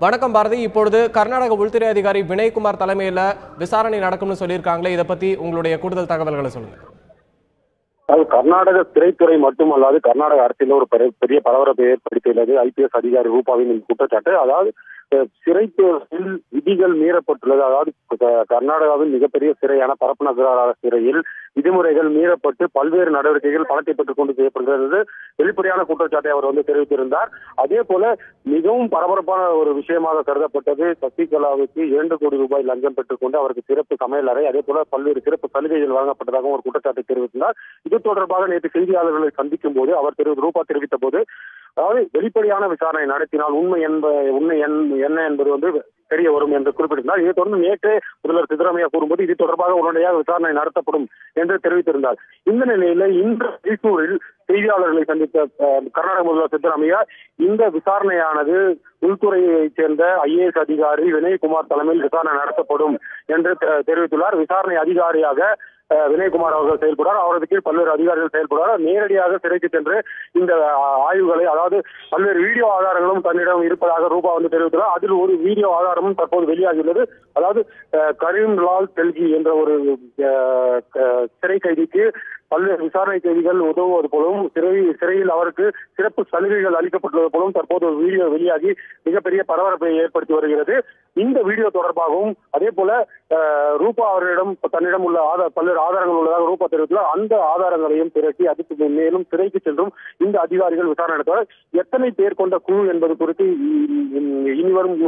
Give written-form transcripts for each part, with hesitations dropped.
வணக்கம் பாரதி. இப்பொழுது கர்நாடக உள்துறை அதிகாரி வினய்குமார் தலைமையில் விசாரணை நடக்கும்னு சொல்லியிருக்காங்களே, இதை பத்தி உங்களுடைய கூடுதல் தகவல்களை சொல்லுங்க. அது கர்நாடக சிறைத்துறை மட்டுமல்லாது கர்நாடக அரசியல் ஒரு பெரிய பரபரப்பை ஏற்படுத்தியுள்ளது. ஐபிஎஸ் அதிகாரி ரூபாவின் குற்றச்சாட்டு. அதாவது சிறைத்துறையில் விதிகள் மீறப்பட்டுள்ளது. அதாவது கர்நாடகாவின் மிகப்பெரிய சிறையான பரப்பநகர சிறையில் விதிமுறைகள் மீறப்பட்டு பல்வேறு நடவடிக்கைகள் பணத்தை பெற்றுக் கொண்டு செய்யப்படுகிறது. வெளிப்படையான குற்றச்சாட்டை அவர் தெரிவித்திருந்தார். அதே போல மிகவும் பரபரப்பான ஒரு விஷயமாக கருதப்பட்டது சசிகலாவுக்கு 2 கோடி ரூபாய் லஞ்சம் பெற்றுக்கொண்டு அவருக்கு சிறப்பு சமையல் அறை, அதே போல பல்வேறு சிறப்பு சலுகைகள் வழங்கப்பட்டதாக ஒரு குற்றச்சாட்டை தெரிவித்தார். இது தொடர்பாக நேற்று செய்தியாளர்களை சந்திக்கும் போது ரூபா தெரிவித்த போது, அதாவது வெளிப்படையான விசாரணை நடத்தினால் உண்மை என்ன என்பது தெரிய வரும் என்று குறிப்பிட்டிருந்தார். இதை தொடர்ந்து நேற்று முதல்வர் சித்தராமையா கூறும்போது இது தொடர்பாக உடனடியாக விசாரணை நடத்தப்படும் என்று தெரிவித்திருந்தார். இந்த நிலையில இன்று மைசூரில் செய்தியாளர்களை சந்தித்த கர்நாடக முதல்வர் சித்தராமையா இந்த விசாரணையானது உள்துறையைச் சேர்ந்த ஐஏஎஸ் அதிகாரி வினய்குமார் தலைமையில் விசாரணை நடத்தப்படும் என்று தெரிவித்துள்ளார். விசாரணை அதிகாரியாக வினய்குமார் அவர்கள் செயல்படுவார். அவரது கீழ் பல்வேறு அதிகாரிகள் செயல்படுவார். நேரடியாக சிறைக்கு சென்று இந்த ஆய்வுகளை, அதாவது பல்வேறு வீடியோ ஆதாரங்களும் தன்னிடம் இருப்பதாக ரூபா தெரிவித்துள்ளார். அதில் ஒரு வீடியோ ஆதாரமும் தற்போது வெளியாகியுள்ளது. அதாவது கரீம்லால் தெல்கி என்ற ஒரு சிறை கைதிக்கு பல்வேறு விசாரணை கைதிகள் உதவுவது போலவும் சிறையில் அவருக்கு சிறப்பு சலுகைகள் அளிக்கப்பட்டுள்ளது போலவும் தற்போது ஒரு வீடியோ வெளியாகி மிகப்பெரிய பரபரப்பை ஏற்படுத்தி வருகிறது. இந்த வீடியோ தொடர்பாகவும் அதே போல ரூபா அவர்களிடம் தன்னிடம் உள்ள பல்வேறு ஆதாரங்கள் உள்ளதாக ரூபா தெரிவித்துள்ளார். அந்த ஆதாரங்களையும் திரட்டி அதுக்கு மேலும் சிறைக்கு சென்றும் இந்த அதிகாரிகள் விசாரணை நடத்துவார். எத்தனை பேர் கொண்ட குழு என்பது குறித்து இனிவரும்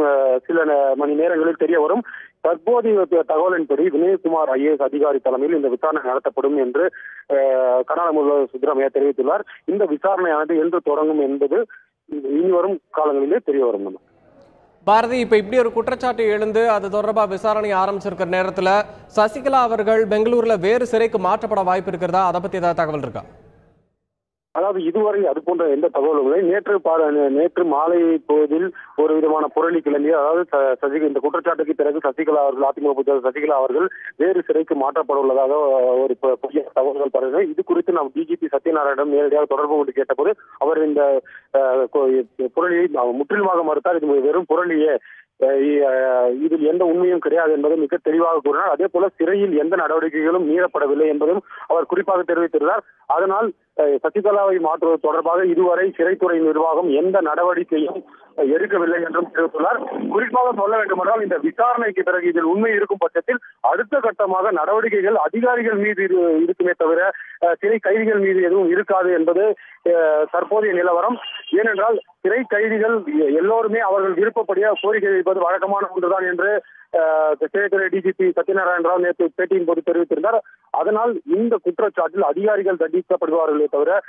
சில மணி நேரங்களில் தெரிய வரும். தற்போதைய தகவலின்படி வினய்குமார் ஐஏஎஸ் அதிகாரி தலைமையில் இந்த விசாரணை நடத்தப்படும் என்று கர்நாடக முதல்வர் சித்தராமையா தெரிவித்துள்ளார். இந்த விசாரணையானது என்று தொடங்கும் என்பது இனிவரும் காலங்களிலே தெரிய வரும். பாரதி, இப்ப இப்படி ஒரு குற்றச்சாட்டு எழுந்து அது தொடர்பா விசாரணை ஆரம்பிச்சிருக்கிற நேரத்துல சசிகலா அவர்கள் பெங்களூர்ல வேறு சிறைக்கு மாற்றப்பட வாய்ப்பு இருக்கிறதா? அதை பத்தி ஏதாவது தகவல் இருக்கா? அதாவது இதுவரை அது போன்ற எந்த தகவல்களை நேற்று மாலை பொழுதில் ஒரு விதமான புரளி கிளம்பி, அதாவது இந்த குற்றச்சாட்டுக்கு பிறகு சசிகலா அவர்கள், அதிமுக சசிகலா அவர்கள் வேறு சிறைக்கு மாற்றப்பட உள்ளதாக ஒரு புதிய தகவல்கள் பரவின. இது குறித்து நாம் டிஜிபி சத்யநாராயணம் நேரடியாக தொடர்பு கொண்டு கேட்டபோது அவர் இந்த புரளியை முற்றிலுமாக மறுத்தார். இது வெறும் புரளியே, இதில் எந்த உண்மையும் கிடையாது என்பதை மிக தெளிவாக கூறினார். அதே போல சிறையில் எந்த நடவடிக்கைகளும் மீறப்படவில்லை என்பதும் அவர் குறிப்பாக தெரிவித்திருந்தார். அதனால் சசிகலாவை மாற்றுவது தொடர்பாக இதுவரை சிறைத்துறை நிர்வாகம் எந்த நடவடிக்கையும் எடுக்கவில்லை என்றும் தெரிவித்துள்ளார். குறிப்பாக சொல்ல வேண்டுமென்றால் இந்த விசாரணைக்கு பிறகு இதில் உண்மை இருக்கும் பட்சத்தில் அடுத்த கட்டமாக நடவடிக்கைகள் அதிகாரிகள் மீது இருக்குமே தவிர சிறை கைதிகள் மீது எதுவும் இருக்காது என்பது தற்போதைய நிலவரம். ஏனென்றால் சிறை கைதிகள் எல்லோருமே அவர்கள் விருப்பப்படியாக கோரிக்கை வைப்பது வழக்கமான ஒன்றுதான் என்று சிறைத்துறை டிஜிபி சத்யநாராயண ராவ் நேற்று பேட்டியின் போது தெரிவித்திருந்தார். அதனால் இந்த குற்றச்சாட்டில் அதிகாரிகள் தண்டிக்கப்படுவார்களே தவிர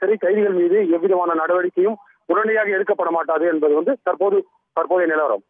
சிறை கைதிகள் மீது எவ்விதமான நடவடிக்கையும் உடனடியாக எடுக்கப்பட மாட்டாது என்பது தற்போதைய நிலவரம்.